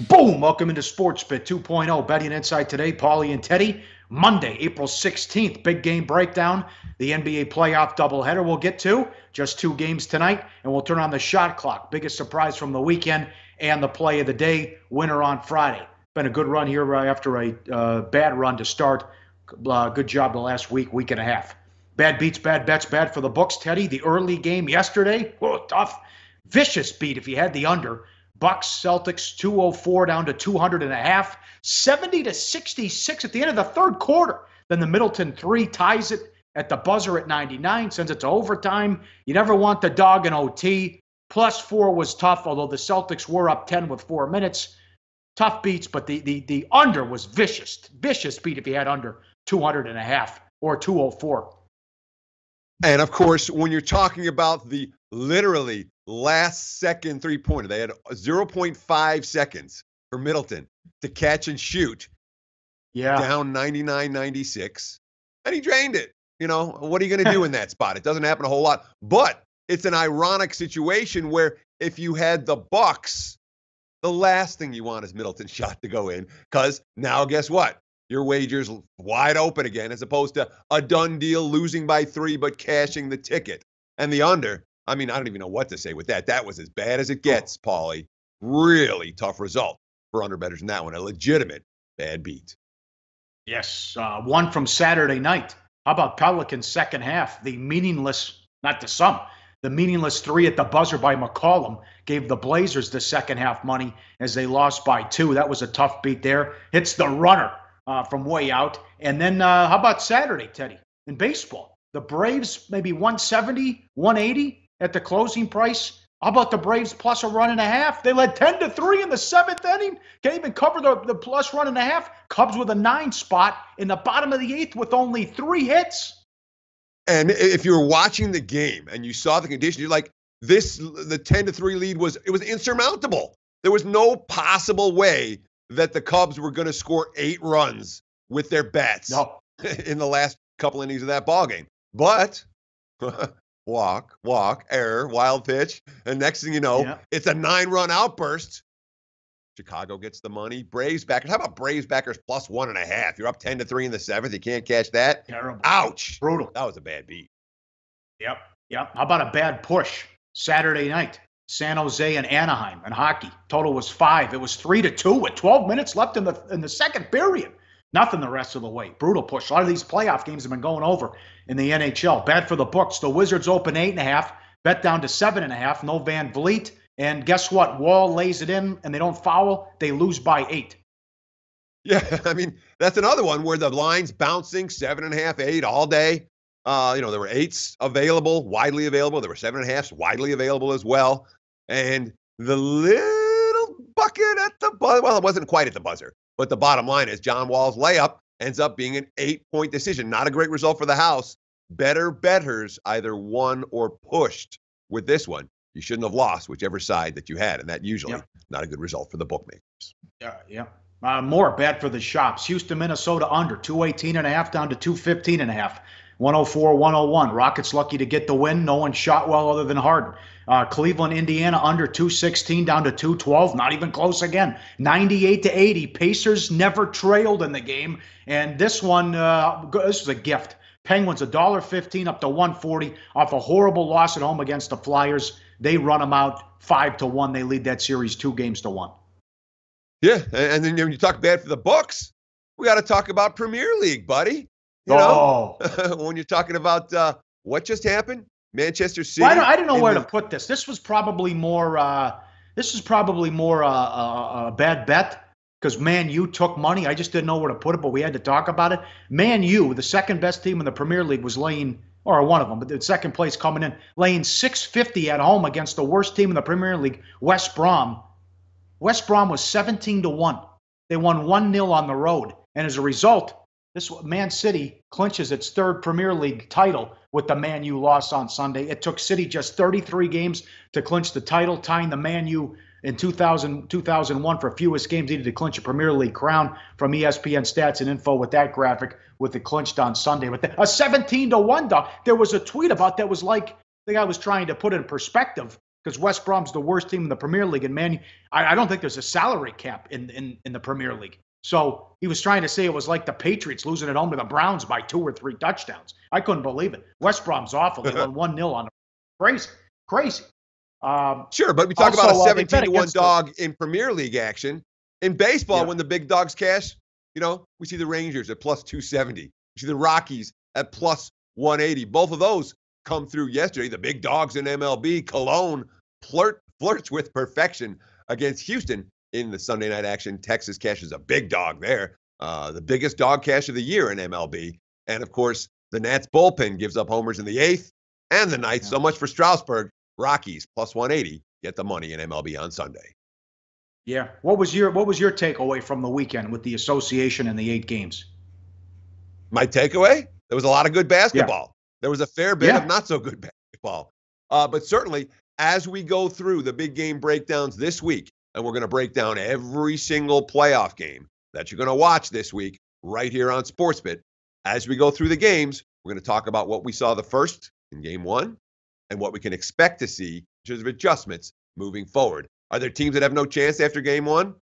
Boom! Welcome into SportsBit 2.0. Betting Insight today, Pauly and Teddy. Monday, April 16th, big game breakdown. The NBA playoff doubleheader we'll get to. Just 2 games tonight, and we'll turn on the shot clock. Biggest surprise from the weekend and the play of the day, winner on Friday. Been a good run here after a bad run to start. Good job the last week and a half. Bad beats, bad bets, bad for the books, Teddy. The early game yesterday, tough. Vicious beat if you had the under. Bucks, Celtics, 204 down to 200.5. 70-66 at the end of the third quarter. Then the Middleton 3 ties it at the buzzer at 99, sends it to overtime. You never want the dog in OT. +4 was tough, although the Celtics were up 10 with 4 minutes. Tough beats, but the under was vicious. Vicious beat if you had under 200.5 or 204. And, of course, when you're talking about the literally last-second three-pointer, they had 0.5 seconds for Middleton to catch and shoot. Yeah. Down 99-96. And he drained it. You know, what are you going to do in that spot? It doesn't happen a whole lot. But it's an ironic situation where if you had the Bucks, the last thing you want is Middleton's shot to go in. Because now guess what? Your wager's wide open again, as opposed to a done deal, losing by 3, but cashing the ticket. And the under, I mean, I don't even know what to say with that. That was as bad as it gets, Pauly. Really tough result for underbettors in that one. A legitimate bad beat. Yes, one from Saturday night. How about Pelicans second half? The meaningless, not to some, the meaningless 3 at the buzzer by McCollum gave the Blazers the second half money as they lost by 2. That was a tough beat there. Hits the runner from way out. And then how about Saturday, Teddy, in baseball? The Braves maybe 170, 180 at the closing price. How about the Braves plus a run and a half? They led 10-3 in the 7th inning. Can't even cover the plus run and a half. Cubs with a 9 spot in the bottom of the 8th with only 3 hits. And if you were watching the game and you saw the condition, you're like, the 10-3 lead was insurmountable. There was no possible way that the Cubs were going to score 8 runs with their bats in the last couple innings of that ballgame. But walk, error, wild pitch, and next thing you know, It's a 9-run outburst. Chicago gets the money. Braves backers. How about Braves backers plus 1.5? You're up 10-3 in the 7th. You can't catch that. Terrible. Ouch. Brutal. That was a bad beat. Yep. How about a bad push? Saturday night, San Jose and Anaheim in hockey. Total was 5. It was 3-2 with 12 minutes left in the second period. Nothing the rest of the way. Brutal push. A lot of these playoff games have been going over in the NHL. Bad for the books. The Wizards open 8.5. Bet down to 7.5. No Van Vliet. And guess what? Wall lays it in, and they don't foul. They lose by 8. Yeah, I mean, that's another one where the line's bouncing 7.5, 8 all day. There were 8s available, widely available. There were 7.5s widely available as well. And the little bucket at the buzzer, well, it wasn't quite at the buzzer. But the bottom line is John Wall's layup ends up being an 8-point decision. Not a great result for the house. Better bettors either won or pushed with this one. You shouldn't have lost whichever side that you had, and that usually not a good result for the bookmakers. Yeah. More bad for the shops. Houston, Minnesota under 218.5 down to 215.5. 104-101. Rockets lucky to get the win. No one shot well other than Harden. Cleveland, Indiana under 216 down to 212. Not even close again. 98-80. Pacers never trailed in the game. And this one, this was a gift. Penguins $1.15 up to 140 off a horrible loss at home against the Flyers. They run them out 5-1. They lead that series 2-1. Yeah, and then when you talk bad for the books, we got to talk about Premier League, buddy. You know, when you're talking about what just happened, Manchester City. Well, I don't know where to put this. This was probably more. A bad bet because Man U took money. I just didn't know where to put it, but we had to talk about it. Man U, the second best team in the Premier League, was laying, or one of them, but the second place coming in, laying 650 at home against the worst team in the Premier League, West Brom. West Brom was 17-1. They won 1-0 on the road, and as a result, this Man City clinches its 3rd Premier League title with the Man U loss on Sunday. It took City just 33 games to clinch the title, tying the Man U in 2001 for fewest games needed to clinch a Premier League crown from ESPN Stats and Info with that graphic with it clinched on Sunday. But a 17-1 dog. There was a tweet about that was like, the guy was trying to put it in perspective because West Brom's the worst team in the Premier League. And, man, I don't think there's a salary cap in the Premier League. So he was trying to say it was like the Patriots losing at home to the Browns by 2 or 3 touchdowns. I couldn't believe it. West Brom's awful. They won 1-0 on them. Crazy. Sure, but we talk about a 17-1 to dog in Premier League action. In baseball, Yeah. when the big dogs cash, we see the Rangers at plus 270. We see the Rockies at plus 180. Both of those come through yesterday. The big dogs in MLB, Cologne flirts with perfection against Houston in the Sunday night action. Texas cashes a big dog there, the biggest dog cash of the year in MLB. And, of course, the Nats bullpen gives up homers in the 8th and the 9th. So much for Strasburg. Rockies plus 180. Get the money in MLB on Sunday. Yeah. What was your takeaway from the weekend with the association and the 8 games? My takeaway? There was a lot of good basketball. Yeah. There was a fair bit of not so good basketball. But certainly, as we go through the big game breakdowns this week, and we're going to break down every single playoff game that you're going to watch this week right here on SportsBit. As we go through the games, we're going to talk about what we saw the first in Game 1 and what we can expect to see in terms of adjustments moving forward. Are there teams that have no chance after Game 1?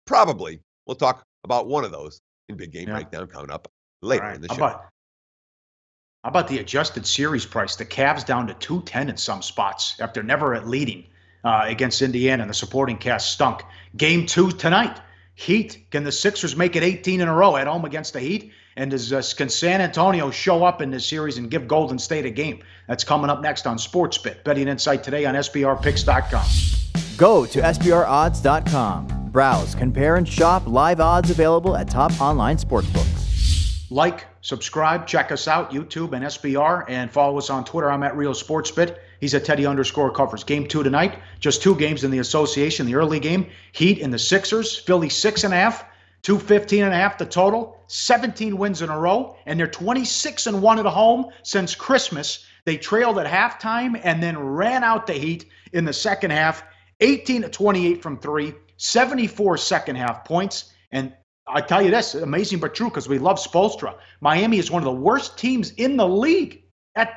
Probably. We'll talk about one of those in Big Game Breakdown coming up later in the show. How about the adjusted series price? The Cavs down to 210 in some spots after never leading against Indiana, and the supporting cast stunk. Game 2 tonight. Heat. Can the Sixers make it 18 in a row at home against the Heat? And can San Antonio show up in this series and give Golden State a game? That's coming up next on SportsBit. Betting Insight today on SBRpicks.com. Go to SBRodds.com. Browse, compare, and shop live odds available at top online sportsbooks. Like, subscribe, check us out, YouTube and SBR, and follow us on Twitter. I'm at Real SportsBit. He's at Teddy_covers. Game 2 tonight. Just 2 games in the association. The early game, Heat and the Sixers. Philly 6.5. 215.5 the total. 17 wins in a row, and they're 26-1 at home since Christmas. They trailed at halftime and then ran out the Heat in the second half. 18-28 from 3. 74 second half points. And I tell you this, amazing but true, because we love Spoelstra. Miami is one of the worst teams in the league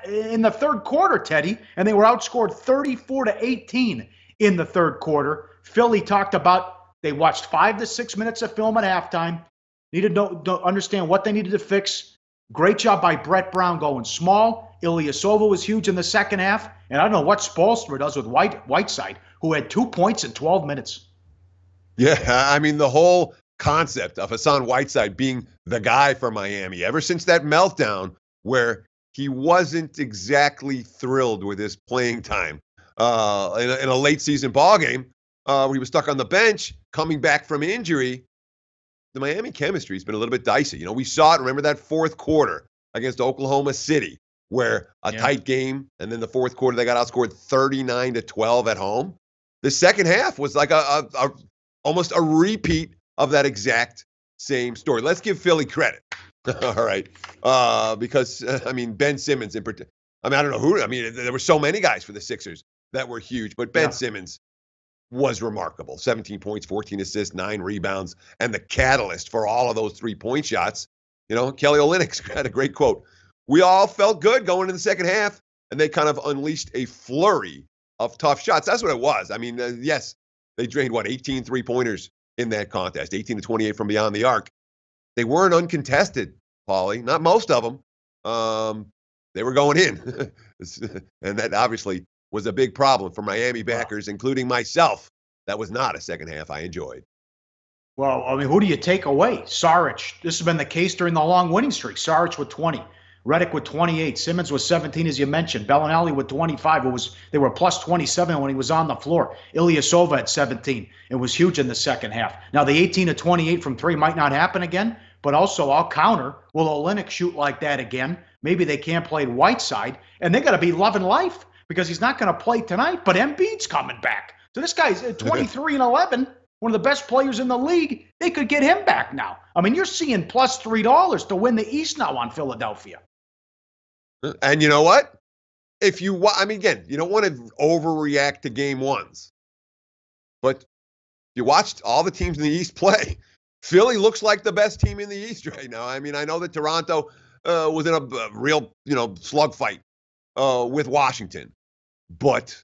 in the third quarter, Teddy, and they were outscored 34-18 in the third quarter. Philly talked about they watched 5 to 6 minutes of film at halftime, needed to understand what they needed to fix. Great job by Brett Brown going small. Ilyasova was huge in the second half, and I don't know what Spoelstra does with Whiteside, who had 2 points in 12 minutes. Yeah, I mean, the whole concept of Hassan Whiteside being the guy for Miami ever since that meltdown where he wasn't exactly thrilled with his playing time in a late season ball game where he was stuck on the bench coming back from injury. The Miami chemistry has been a little bit dicey. We saw it. Remember that fourth quarter against Oklahoma City where a tight game, and then the fourth quarter they got outscored 39-12 at home. The second half was like almost a repeat of that exact same story. Let's give Philly credit. All right. Because, Ben Simmons in particular. I don't know who. There were so many guys for the Sixers that were huge, but Ben Simmons was remarkable. 17 points, 14 assists, 9 rebounds, and the catalyst for all of those 3-point shots. Kelly Olynyk had a great quote. We all felt good going into the second half, and they kind of unleashed a flurry of tough shots. That's what it was. Yes, they drained, 18 3-pointers in that contest, 18-28 from beyond the arc. They weren't uncontested, Pauly. Not most of them. They were going in. And that obviously was a big problem for Miami backers, including myself. That was not a second half I enjoyed. Well, who do you take away? Saric. This has been the case during the long winning streak. Saric with 20. Redick with 28. Simmons with 17, as you mentioned. Bellinelli with 25. They were plus 27 when he was on the floor. Ilyasova at 17. It was huge in the second half. Now, the 18-28 from 3 might not happen again, but also I'll counter. Will Olynyk shoot like that again? Maybe they can't play Whiteside, and they got to be loving life because he's not going to play tonight, but Embiid's coming back. So this guy's 23-11, one of the best players in the league. They could get him back now. You're seeing plus $3 to win the East now on Philadelphia. And you know what? Again, you don't want to overreact to game ones. But you watched all the teams in the East play. Philly looks like the best team in the East right now. I know that Toronto was in a real, slugfight with Washington. But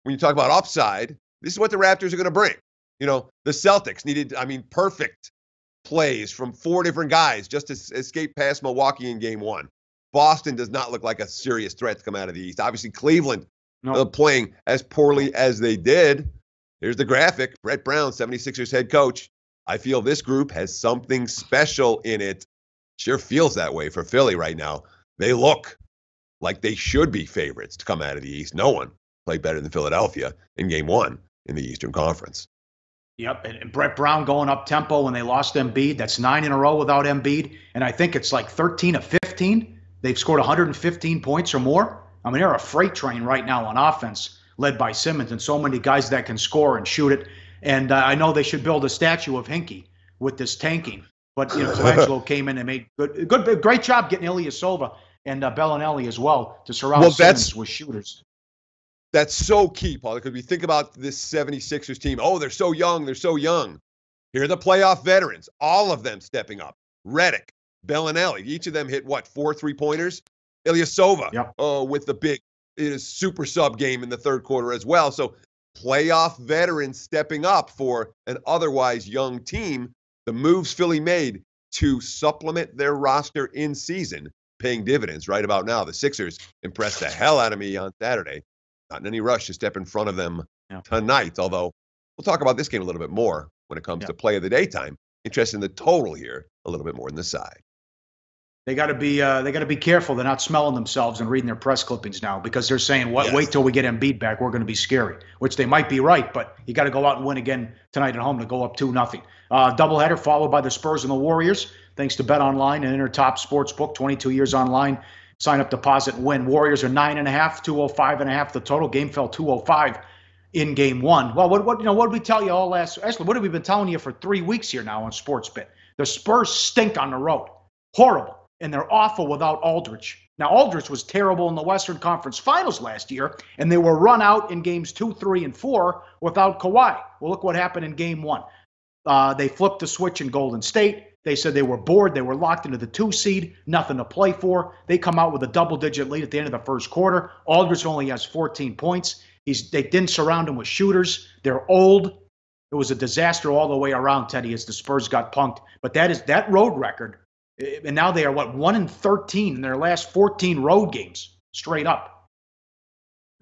when you talk about upside, this is what the Raptors are going to bring. The Celtics needed, perfect plays from 4 different guys just to escape past Milwaukee in game 1. Boston does not look like a serious threat to come out of the East. Obviously, Cleveland playing as poorly as they did. Here's the graphic. Brett Brown, 76ers head coach. I feel this group has something special in it. Sure feels that way for Philly right now. They look like they should be favorites to come out of the East. No one played better than Philadelphia in game 1 in the Eastern Conference. Yep, and Brett Brown going up tempo when they lost Embiid. That's 9 in a row without Embiid. And I think it's like 13 of 15. They've scored 115 points or more. They're a freight train right now on offense, led by Simmons and so many guys that can score and shoot it. And I know they should build a statue of Hinkie with this tanking. But Colangelo came in and made great job getting Ilyasova and Bellinelli as well to surround Simmons with shooters. That's so key, Paul, because we think about this 76ers team. Oh, they're so young. They're so young. Here are the playoff veterans, all of them stepping up. Redick, Bellinelli, each of them hit, 4 3-pointers? Ilyasova with the big super sub game in the third quarter as well. So playoff veterans stepping up for an otherwise young team. The moves Philly made to supplement their roster in season, paying dividends right about now. The Sixers impressed the hell out of me on Saturday. Not in any rush to step in front of them tonight, although we'll talk about this game a little bit more when it comes to play of the daytime. Interested in the total here a little bit more than the side. They got to be careful. They're not smelling themselves and reading their press clippings now because they're saying, wait till we get Embiid back. We're going to be scary, which they might be right, but you got to go out and win again tonight at home to go up 2-0. Doubleheader followed by the Spurs and the Warriors. Thanks to Bet Online and Intertop Sportsbook, 22 years online. Sign up, deposit, and win. Warriors are 9.5, 205.5 the total. Game fell 205 in game 1. Well, what did we tell you all last? Actually, what have we been telling you for 3 weeks here now on Sportsbet? The Spurs stink on the road, horrible, and they're awful without Aldridge. Now, Aldridge was terrible in the Western Conference Finals last year, and they were run out in games 2, 3, and 4 without Kawhi. Well, look what happened in game 1. They flipped the switch in Golden State. They said they were bored. They were locked into the 2 seed, nothing to play for. They come out with a double-digit lead at the end of the first quarter. Aldridge only has 14 points. They didn't surround him with shooters. They're old. It was a disaster all the way around, Teddy, as the Spurs got punked. But that road record, and now they are, 1-13 in their last 14 road games, straight up.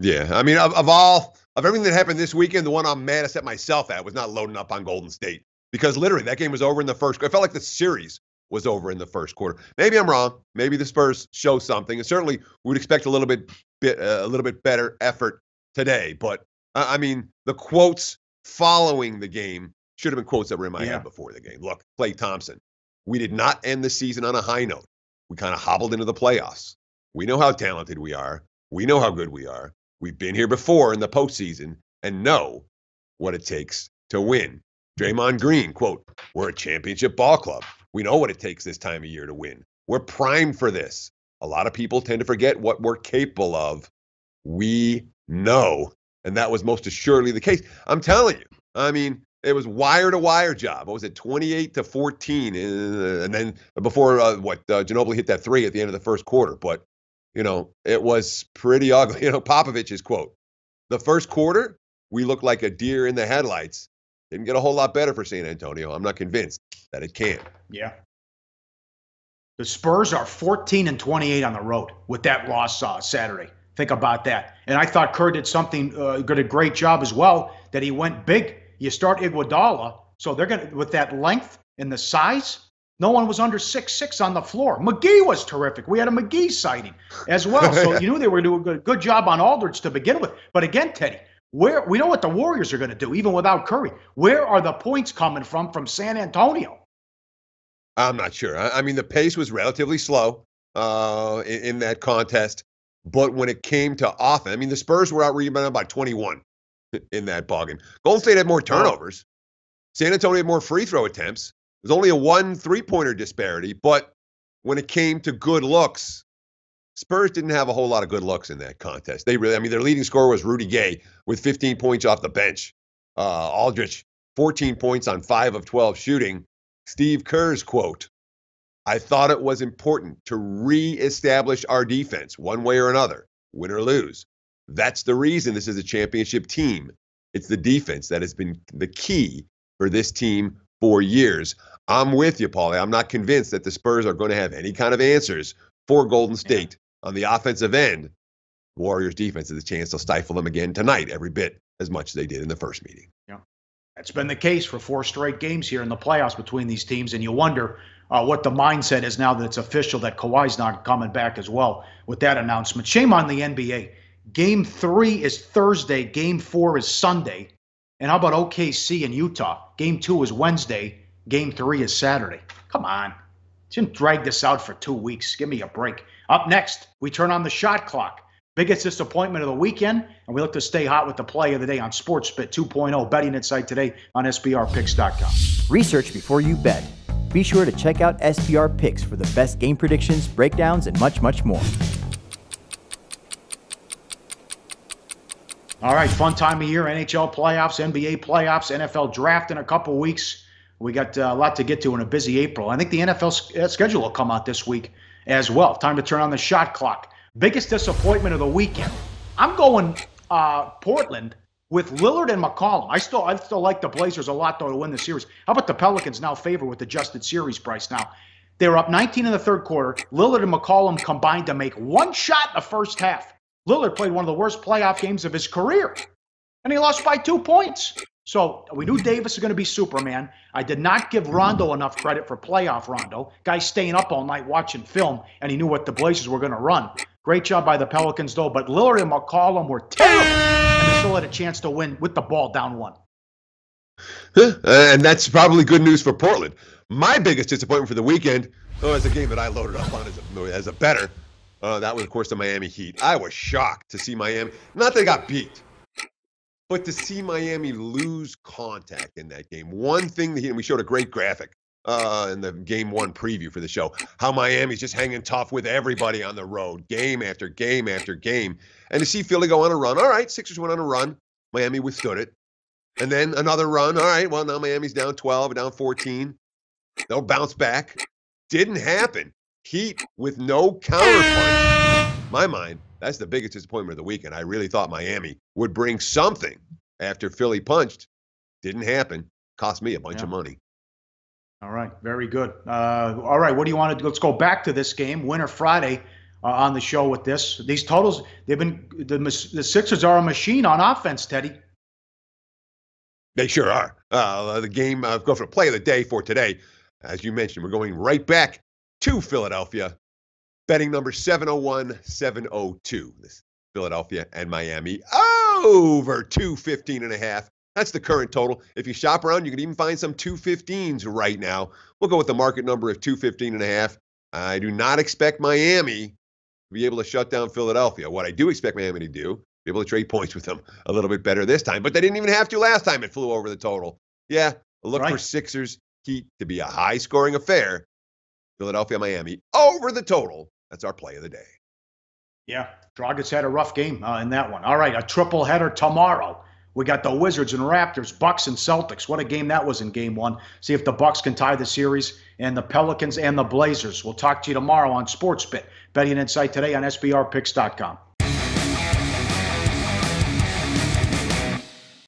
Yeah, of everything that happened this weekend, the one I'm maddest at myself at was not loading up on Golden State. Because literally, that game was over in the first quarter. It felt like the series was over in the first quarter. Maybe I'm wrong. Maybe the Spurs show something. And certainly, we would expect a little bit better effort today. But, the quotes following the game should have been quotes that were in my head before the game. Look, Klay Thompson, we did not end the season on a high note. We kind of hobbled into the playoffs. We know how talented we are. We know how good we are. We've been here before in the postseason and know what it takes to win. Draymond Green, quote, we're a championship ball club. We know what it takes this time of year to win. We're primed for this. A lot of people tend to forget what we're capable of. We know. And that was most assuredly the case. I'm telling you. It was wire-to-wire job. What was it, 28-14? And then before, Ginobili hit that 3 at the end of the first quarter. But, it was pretty ugly. Popovich's quote, the first quarter, we looked like a deer in the headlights. Didn't get a whole lot better for San Antonio. I'm not convinced that it can. Yeah. The Spurs are 14-28 on the road with that loss Saturday. Think about that. And I thought Kerr did a great job as well, that he went big. You start Iguodala, so they're going to, with that length and the size, no one was under 6'6" on the floor. McGee was terrific. We had a McGee sighting as well. So you knew they were doing a good job on Aldridge to begin with. But again, Teddy, we know what the Warriors are going to do, even without Curry. Where are the points coming from San Antonio? I'm not sure. The pace was relatively slow in that contest. But when it came to offense, the Spurs were out rebounded by 21 in that ballgame. Golden State had more turnovers. San Antonio had more free throw attempts. It was only a 1 3-pointer disparity. But when it came to good looks, Spurs didn't have a whole lot of good looks in that contest. They really, their leading scorer was Rudy Gay with 15 points off the bench. Aldridge, 14 points on 5 of 12 shooting. Steve Kerr's quote, I thought it was important to reestablish our defense one way or another, win or lose. That's the reason this is a championship team. It's the defense that has been the key for this team for years. I'm with you, Paulie. I'm not convinced that the Spurs are going to have any kind of answers for Golden State on the offensive end. Warriors defense has a chance to stifle them again tonight, every bit as much as they did in the first meeting. Yeah, that's been the case for 4 straight games here in the playoffs between these teams, and you wonder what the mindset is now that it's official that Kawhi's not coming back as well with that announcement. Shame on the NBA. Game 3 is Thursday. Game 4 is Sunday. And how about OKC in Utah? Game 2 is Wednesday. Game 3 is Saturday. Come on. Shouldn't drag this out for 2 weeks. Give me a break. Up next, we turn on the shot clock. Biggest disappointment of the weekend, and we look to stay hot with the play of the day on SportsBit 2.0 betting insight today on SBRpicks.com. Research before you bet. Be sure to check out SBR Picks for the best game predictions, breakdowns, and much, much more. All right, fun time of year, NHL playoffs, NBA playoffs, NFL draft in a couple weeks. We got a lot to get to in a busy April. I think the NFL schedule will come out this week as well. Time to turn on the shot clock. Biggest disappointment of the weekend. I'm going Portland with Lillard and McCollum. I still like the Blazers a lot, though, to win the series. How about the Pelicans now favor with adjusted series price now? They were up 19 in the third quarter. Lillard and McCollum combined to make one shot in the first half. Lillard played one of the worst playoff games of his career, and he lost by 2 points. So we knew Davis is going to be Superman. I did not give Rondo enough credit for playoff Rondo. Guy staying up all night watching film, and he knew what the Blazers were going to run. Great job by the Pelicans, though. But Lillard and McCollum were terrible, and they still had a chance to win with the ball down 1. And that's probably good news for Portland. My biggest disappointment for the weekend is a game that I loaded up on as a bettor. That was, of course, the Miami Heat. I was shocked to see Miami. Not that they got beat, but to see Miami lose contact in that game. One thing, and we showed a great graphic in the Game 1 preview for the show, how Miami's just hanging tough with everybody on the road, game after game after game. And to see Philly go on a run. All right, Sixers went on a run. Miami withstood it. And then another run. All right, well, now Miami's down 12, down 14. They'll bounce back. Didn't happen. Heat with no counterpunch. My mind, that's the biggest disappointment of the weekend. I really thought Miami would bring something after Philly punched. Didn't happen. Cost me a bunch of money. All right, very good. All right, what do you want to do? Let's go back to this game. Winner Friday on the show with this. These totals, the Sixers are a machine on offense, Teddy. They sure are. The game, go for the play of the day for today. As you mentioned, we're going right back to Philadelphia. Betting number 701-702. This Philadelphia and Miami over 215.5. That's the current total. If you shop around, you can even find some 215s right now. We'll go with the market number of 215.5. I do not expect Miami to be able to shut down Philadelphia. What I do expect Miami to do, be able to trade points with them a little bit better this time. But they didn't even have to last time it flew over the total. Yeah, look for Sixers Heat to be a high-scoring affair. Philadelphia, Miami over the total. That's our play of the day. Yeah, Dragic had a rough game in that one. All right, a triple header tomorrow. We got the Wizards and Raptors, Bucks and Celtics. What a game that was in Game 1. See if the Bucks can tie the series, and the Pelicans and the Blazers. We'll talk to you tomorrow on SportsBit. Betting Insight today on SBRpicks.com.